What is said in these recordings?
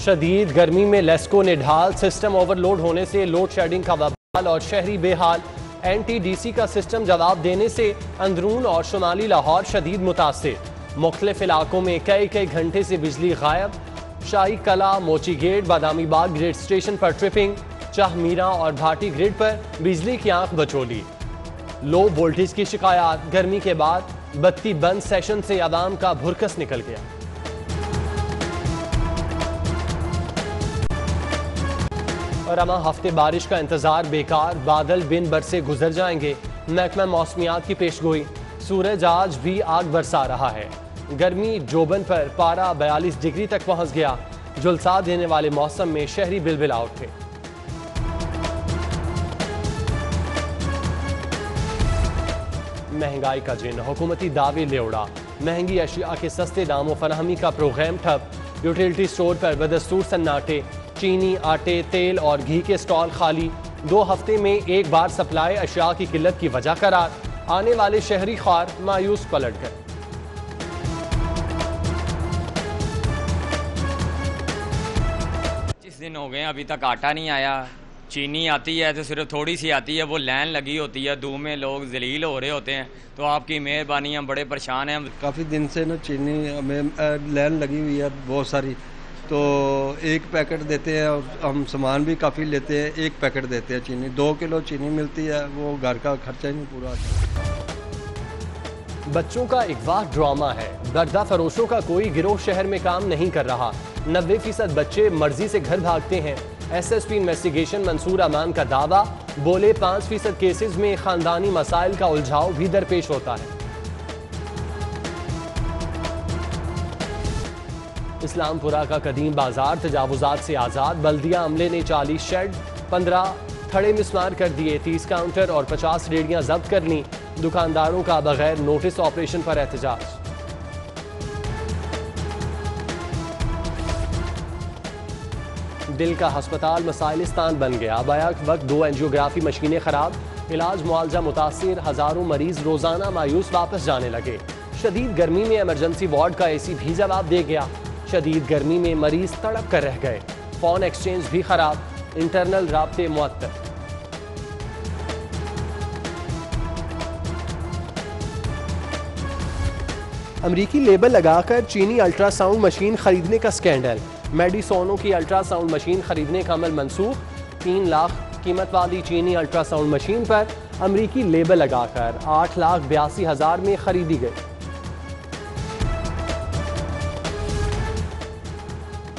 शदीद गर्मी में लेस्को निढाल, सिस्टम ओवरलोड होने से लोड शेडिंग का बवाल और शहरी बेहाल। NTDC का सिस्टम जवाब देने से अंदरून और शुमाली लाहौर शदीद मुतासिर। मुख्तलिफ इलाकों में कई घंटे से बिजली गायब। शाही कला, मोची gate, Badami Bagh grid station पर ट्रिपिंग। चाह मीरा और भाटी ग्रिड पर बिजली की आंख बचोली। लो वोल्टेज की शिकायत। गर्मी के बाद बत्ती बंद सेशन से आवाम का भुरकस निकल गया। और अमा हफ्ते बारिश का इंतजार बेकार, बादल बिन बरसे गुजर जाएंगे। महकमा मौसमियात की पेशगोई। सूरज आज भी आग बरसा रहा है। गर्मी जोबन पर पारा 42 डिग्री तक पहुंच गया। झुलसा देने वाले मौसम में शहरी बिलबिला उठे। महंगाई का जिन, हुकूमती दावे ले उड़ा। महंगी अशिया के सस्ते दामों फराहमी का प्रोग्राम ठप। यूटिलिटी स्टोर पर बदस्तूर सन्नाटे। चीनी, आटे, तेल और घी के स्टॉल खाली। 2 हफ्ते में एक बार सप्लाई अशिया की किल्लत की वजह करार। आने वाले शहरी ख्वार मायूस पलट गए। दिन हो गए अभी तक आटा नहीं आया। चीनी आती है तो सिर्फ थोड़ी सी आती है, वो लाइन लगी होती है, धूप में लोग जलील हो रहे होते हैं। तो आपकी मेहरबानी, हम बड़े परेशान हैं। काफ़ी दिन से ना चीनी में लाइन लगी हुई है बहुत सारी, तो एक पैकेट देते हैं और हम सामान भी काफ़ी लेते हैं। एक पैकेट देते हैं चीनी, 2 किलो चीनी मिलती है, वो घर का खर्चा ही नहीं पूरा आता। बच्चों का एक वाह ड्रामा है। बर्दा फरोशों का कोई गिरोह शहर में काम नहीं कर रहा। 90% बच्चे मर्जी से घर भागते हैं। SSP इन्वेस्टिगेशन मंसूर अमान का दावा। बोले 5% केसेस में खानदानी मसाइल का उलझाव भी दरपेश होता है। इस्लामपुरा का कदीम बाजार तजावुजात से आजाद। बल्दिया अमले ने 40 शेड, 15 थड़े मिसमार कर दिए। 30 काउंटर और 50 रेडियां जब्त कर ली। दुकानदारों का बगैर नोटिस ऑपरेशन पर एहतजाज। दिल का अस्पताल मसाइलिस्तान बन गया। बैक वक्त 2 एंजियोग्राफी मशीनें खराब। इलाज मुआवजा मुतासिर। हजारों मरीज रोजाना मायूस वापस जाने लगे। शदीद गर्मी में इमरजेंसी वार्ड का AC भी जवाब दे गया। शदीद गर्मी में मरीज तड़प कर रह गए। फोन एक्सचेंज भी खराब। इंटरनल राब्ते मुअत्तल। अमरीकी लेबल लगाकर चीनी अल्ट्रासाउंड मशीन खरीदने का स्कैंडल। मेडिसोनो की अल्ट्रासाउंड मशीन खरीदने का अमल मंसूख। 3 लाख कीमत वाली चीनी अल्ट्रासाउंड मशीन पर अमरीकी लेबल लगाकर 8,82,000 में खरीदी गई।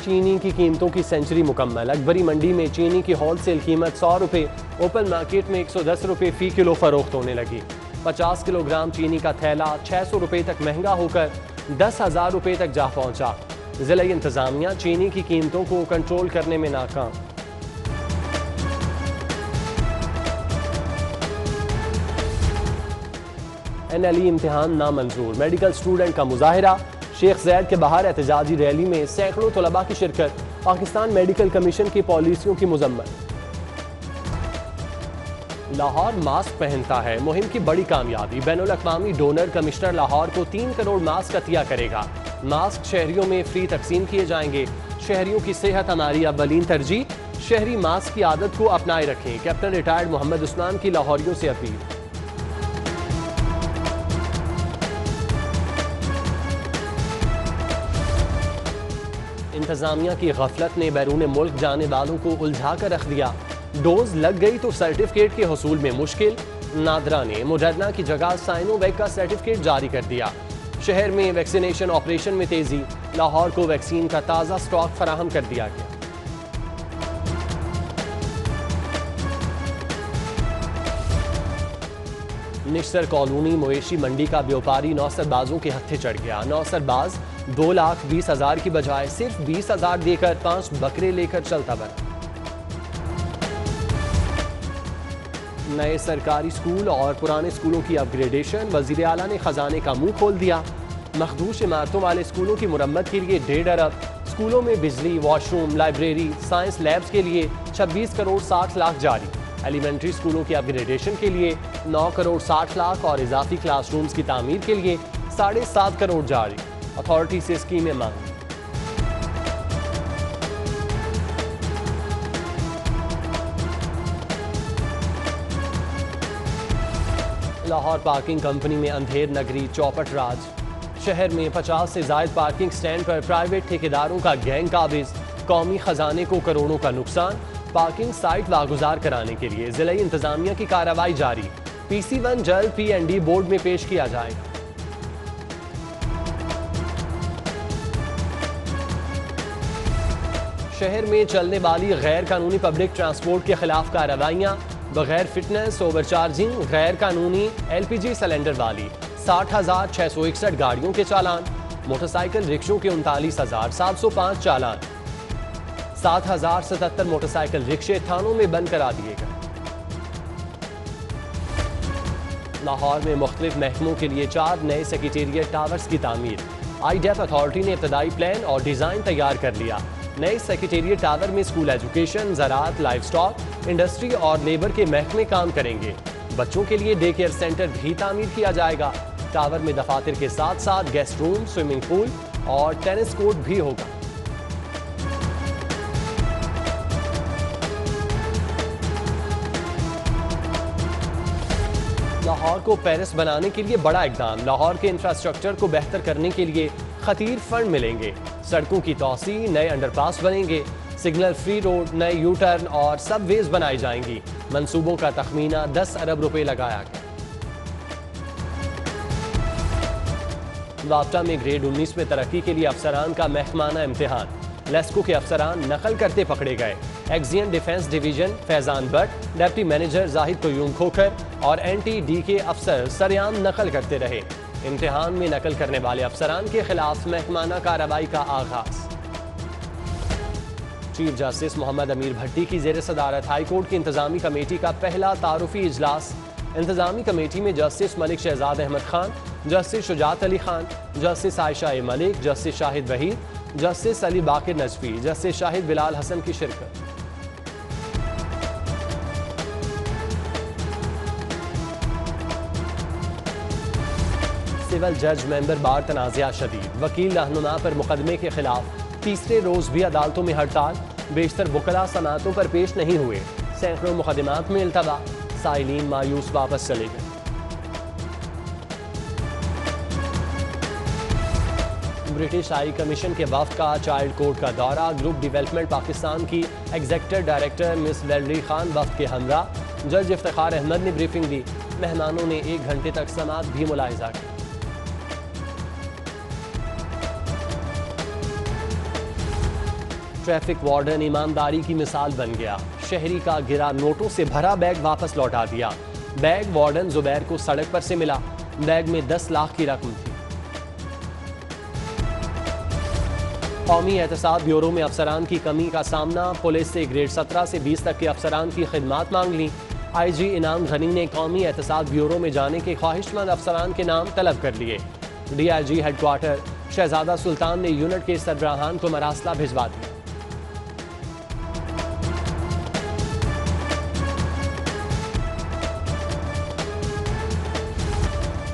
चीनी की कीमतों की सेंचुरी मुकम्मल। अकबरी मंडी में चीनी की होलसेल कीमत 100 रुपये, ओपन मार्केट में 110 रुपये फी किलो फरोख्त होने लगी। 50 किलोग्राम चीनी का थैला 600 रुपये तक महंगा होकर 10,000 रुपये तक जा पहुंचा। जिला इंतजामिया चीनी की कीमतों को कंट्रोल करने में नाकाम। NLE इम्तिहान नामंजूर। मेडिकल स्टूडेंट का मुजाहिरा। शेख जैद के बाहर एहतजाजी रैली में सैकड़ों तलबा की शिरकत। पाकिस्तान मेडिकल कमीशन की पॉलिसियों की मुजम्मत। लाहौर मास्क पहनता है, मुहिम की बड़ी कामयाबी। बैनुल अक़वामी डोनर कमिश्नर लाहौर को 3 करोड़ मास्क अतिया करेगा। मास्क शहरियों में फ्री तकसीम किए जाएंगे। शहरियों की सेहत हमारी अव्वलीन तरजीह। शहरी मास्क की आदत को अपनाए रखें। कैप्टन रिटायर्ड मोहम्मद उस्मान की लाहौरियों से अपील। इंतजामिया की गफलत ने बैरून मुल्क जाने वालों को उलझा कर रख दिया। डोज लग गई तो सर्टिफिकेट के हसूल में मुश्किल। नादरा ने मोडर्ना की जगह साइनोवैक का सर्टिफिकेट जारी कर दिया। शहर में वैक्सीनेशन ऑपरेशन में तेजी। लाहौर को वैक्सीन का ताज़ा स्टॉक फराहम कर दिया गया। निश्तर कॉलोनी मवेशी मंडी का व्यापारी नौसरबाजों के हत्थे चढ़ गया। नौसरबाज 2,20,000 की बजाय सिर्फ 20,000 देकर 5 बकरे लेकर चलता बना। नए सरकारी स्कूल और पुराने स्कूलों की अपग्रेडेशन। वजीर आला ने खजाने का मुंह खोल दिया। मखदूश इमारतों वाले स्कूलों की मुरम्मत के लिए 1.5 अरब। स्कूलों में बिजली, वॉशरूम, लाइब्रेरी, साइंस लैब्स के लिए 26 करोड़ 60 लाख जारी। एलिमेंट्री स्कूलों की अपग्रेडेशन के लिए 9 करोड़ 60 लाख और इजाफी क्लासरूम्स की तामीर के लिए 7.5 करोड़ जारी। अथॉरिटी से स्कीमें मांगी। लाहौर पार्किंग कंपनी में अंधेर नगरी चौपट राज। शहर में 50 से जायद पार्किंग स्टैंड पर प्राइवेट ठेकेदारों का गैंग काबिज। कौमी खजाने को करोड़ों का नुकसान। पार्किंग साइट वागुजार कराने के लिए जिला इंतजामिया की कार्रवाई जारी। PC1 जल्द P&D बोर्ड में पेश किया जाएगा। शहर में चलने वाली गैर कानूनी पब्लिक ट्रांसपोर्ट के खिलाफ कार्रवाइयां। बगैर फिटनेस, ओवरचार्जिंग, गैर कानूनी LPG सिलेंडर वाली 60,661 गाड़ियों के चालान। मोटरसाइकिल रिक्शों के 39,705 चालान। 7,077 मोटरसाइकिल रिक्शे थानों में बंद करा दिए गए। लाहौर में मुख्तलिफ महकमों के लिए 4 नए सेक्रेटेरिएट टावर्स की तामीर। IDEP अथॉरिटी ने इब्तदाई प्लान और डिजाइन तैयार कर लिया। नए सेक्रेटेरिएट टावर में स्कूल एजुकेशन, ज़राअत, लाइव स्टॉक, इंडस्ट्री और लेबर के महकमे काम करेंगे। बच्चों के लिए डे केयर सेंटर भी तामीर किया जाएगा। टावर में दफातर के साथ साथ गेस्ट रूम, स्विमिंग पूल और टेनिस कोर्ट भी होगा। लाहौर को पेरिस बनाने के लिए बड़ा इकदाम। लाहौर के इंफ्रास्ट्रक्चर को बेहतर करने के लिए खतीर फंड मिलेंगे। सड़कों की तौसी, नए अंडरपास बनेंगे। सिग्नल फ्री रोड, नए यू टर्न और सबवेज बनाई जाएंगी। मंसूबों का तखमीना 10 अरब रुपए लगाया गया। लापटा में ग्रेड 19 में तरक्की के लिए अफसरान का महकमाना इम्तिहान। लेस्को के अफसरान नकल करते पकड़े गए। XEN defence division Faizan Bhatt, deputy manager Zahid Qayyum Khokhar और NTD के अफसर सरेआम नकल करते रहे। इम्तिहान में नकल करने वाले अफसरान के खिलाफ महकमाना कार्रवाई का आगाज। चीफ जस्टिस मोहम्मद अमीर भट्टी की जेर सदारत हाई कोर्ट की इंतजामी कमेटी का पहला तारुफी इजलास। इंतजामी कमेटी में justice Malik Shahzad Ahmad Khan, justice Shujaat Ali Khan, justice Ayesha Malik, justice Shahid Waheed, justice Ali Baqir Najafi, justice Shahid Bilal Hassan की शिरकत। सिविल जज मेंबर बार तनाज़ा शदीद। वकील रहनुमा पर मुकदमे के खिलाफ तीसरे रोज भी अदालतों में हड़ताल। बेशतर वकला समातों पर पेश नहीं हुए। सैकड़ों मुकदमात में इल्तवा। साइलीन मायूस वापस चले गए। ब्रिटिश हाई कमीशन के वफ्द का चाइल्ड कोर्ट का दौरा। ग्रुप डेवलपमेंट पाकिस्तान की executive director miss Valerie Khan वफ्द के हमरा। जज इफ्तिखार अहमद ने ब्रीफिंग दी। मेहमानों ने 1 घंटे तक समात भी मुलाहिजा की। ट्रैफिक वार्डन ईमानदारी की मिसाल बन गया। शहरी का गिरा नोटों से भरा बैग वापस लौटा दिया। बैग वार्डन जुबैर को सड़क पर से मिला। बैग में 10 लाख की रकम थी। कौमी एहतसाब ब्यूरो में अफसरान की कमी का सामना। पुलिस से ग्रेड 17 से 20 तक के अफसरान की खिदमात मांग ली। IG इनाम गनी ने कौमी एहतसाब ब्यूरो में जाने के ख्वाहिशमंद अफसरान के नाम तलब कर लिए। DIG हेडक्वार्टर शहजादा सुल्तान ने यूनिट के सरबराहान को मरासला भिजवा दिया।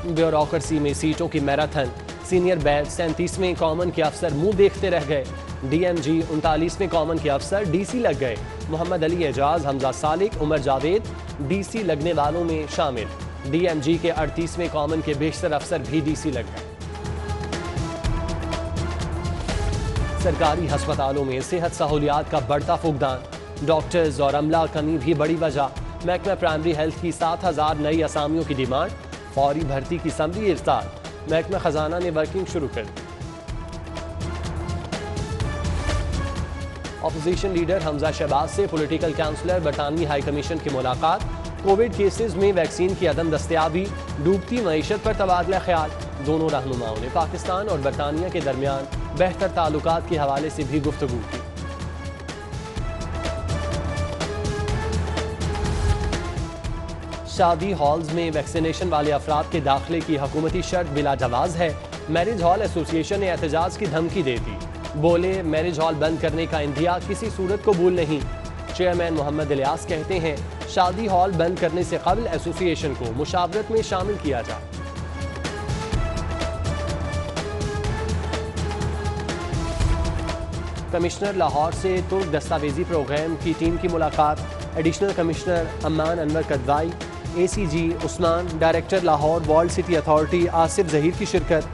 ब्यूरोक्रेसी में सीटों की मैराथन। सीनियर बैच 37वें कॉमन के अफसर मुंह देखते रह गए। DMG 39वें कॉमन के अफसर DC लग गए। मोहम्मद अली एजाज, हमजा सालिक, उमर जावेद DC लगने वालों में शामिल। DMG के 38वें कॉमन के बेशतर अफसर भी DC लग गए। सरकारी अस्पतालों में सेहत सहूलियात का बढ़ता फुकदान। डॉक्टर्स और अमला कमी भी बड़ी वजह। महकमा प्राइमरी हेल्थ की 7,000 नई असामियों की डिमांड। फौरी भर्ती की समरी इरसाल। महकमा खजाना ने वर्किंग शुरू कर दी। अपोजिशन लीडर हमजा शहबाज से पॉलिटिकल काउंसलर बरतानवी हाई कमीशन की मुलाकात। कोविड केसेस में वैक्सीन की अदम दस्तयाबी, डूबती मईशत पर तबादला ख्याल। दोनों रहनुमाओं ने पाकिस्तान और बरतानिया के दरमियान बेहतर ताल्लुकात के हवाले से भी गुफ्तगू की। शादी हॉल्स में वैक्सीनेशन वाले अफराद के दाखिले की हुकूमती शर्त बिला जवाज है। मैरिज हॉल एसोसिएशन ने एहतजाज की धमकी दे दी। बोले, मैरिज हॉल बंद करने का इंदिया किसी सूरत कबूल नहीं। चेयरमैन मोहम्मद इलियास कहते हैं, शादी हॉल बंद करने से कबल एसोसिएशन को मुशावरत में शामिल किया जाए। कमिश्नर लाहौर से तुर्क दस्तावेजी प्रोग्राम की टीम की मुलाकात। Additional commissioner Amman Anwar Kidwai, ACG Usman, director Lahore world city authority Asif Zaheer की शिरकत।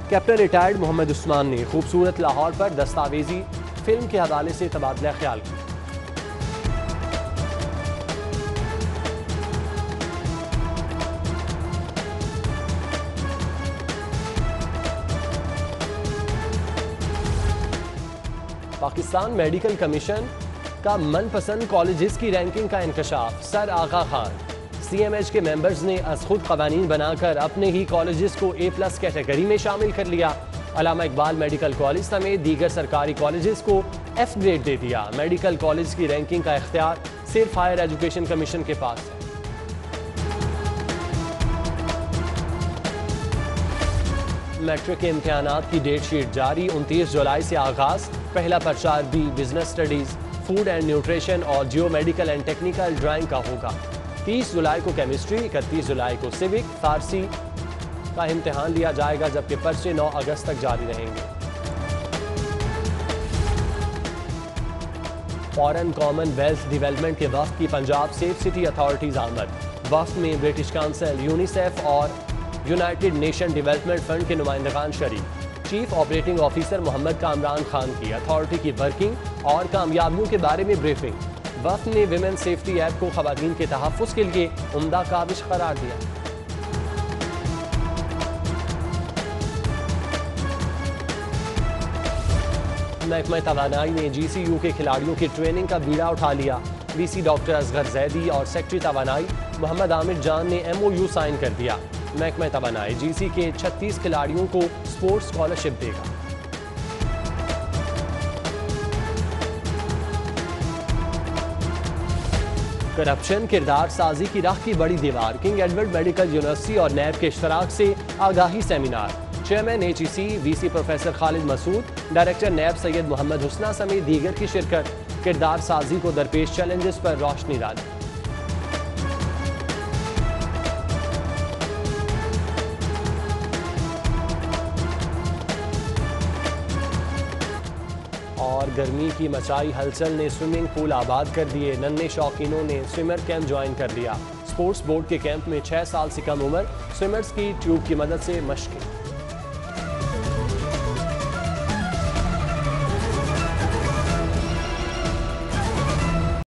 कैप्टन रिटायर्ड मोहम्मद उस्मान ने खूबसूरत लाहौर पर दस्तावेजी फिल्म के हवाले से तबादला ख्याल किया। पाकिस्तान मेडिकल कमीशन का मनपसंद कॉलेजेस की रैंकिंग का इंकशाफ। सर आगा खान CMH के मेंबर्स ने अज खुद कवानीन बनाकर अपने ही कॉलेजेस को A+ कैटेगरी में शामिल कर लिया। अल्लामा इकबाल मेडिकल कॉलेज समेत दीगर सरकारी कॉलेजेस को F ग्रेड दे दिया। मेडिकल कॉलेज की रैंकिंग का इख्तियार सिर्फ हायर एजुकेशन कमीशन के पास है। मैट्रिक के इम्तिहानात की डेट शीट जारी। 29 जुलाई से आगाज। पहला प्रचार B business studies, food and nutrition और जियो मेडिकल एंड टेक्निकल ड्राइंग का होगा। 30 जुलाई को केमिस्ट्री, 31 जुलाई को सिविक, फारसी का इम्तिहान लिया जाएगा, जबकि पर्चे 9 अगस्त तक जारी रहेंगे। फॉरेन कॉमनवेल्थ डेवलपमेंट के वफ्द की पंजाब सेफ सिटी अथॉरिटीज आमद। वफ्द में ब्रिटिश काउंसिल, यूनिसेफ और यूनाइटेड नेशन डेवलपमेंट फंड के नुमाइंदगान शरीक। Chief operating officer Mohammad Kamran Khan की अथॉरिटी की वर्किंग और कामयाबियों के बारे में ब्रीफिंग। वफ्द ने विमेन सेफ्टी एक्ट को खवातीन के तहफ़्फ़ुज़ के लिए उम्दा काविश करार दिया। महकमा तवानाई ने GCU के खिलाड़ियों की ट्रेनिंग का बीड़ा उठा लिया। VC डॉक्टर असगर जैदी और सेक्रेटरी तवानाई मोहम्मद आमिर जान ने MOU साइन कर दिया। महकमा तवानाई GC के 36 खिलाड़ियों को स्पोर्ट्स स्कॉलरशिप देगा। करप्शन किरदार साजी की राह की बड़ी दीवार। किंग एडवर्ड मेडिकल यूनिवर्सिटी और NAB के इश्तराक से आगाही seminar. Chairman HEC VC professor Khalid Masood, director NAB Syed Mohammad Husna समेत दीगर की शिरकत। किरदार साजी को दरपेश चैलेंजेस पर रोशनी डाली। और गर्मी की मचाई हलचल ने स्विमिंग पूल आबाद कर दिए। नन्हे शौकीनों ने स्विमर कैंप ज्वाइन कर लिया। स्पोर्ट्स बोर्ड के कैंप में 6 साल से कम उम्र स्विमर्स की ट्यूब की मदद से मशकें।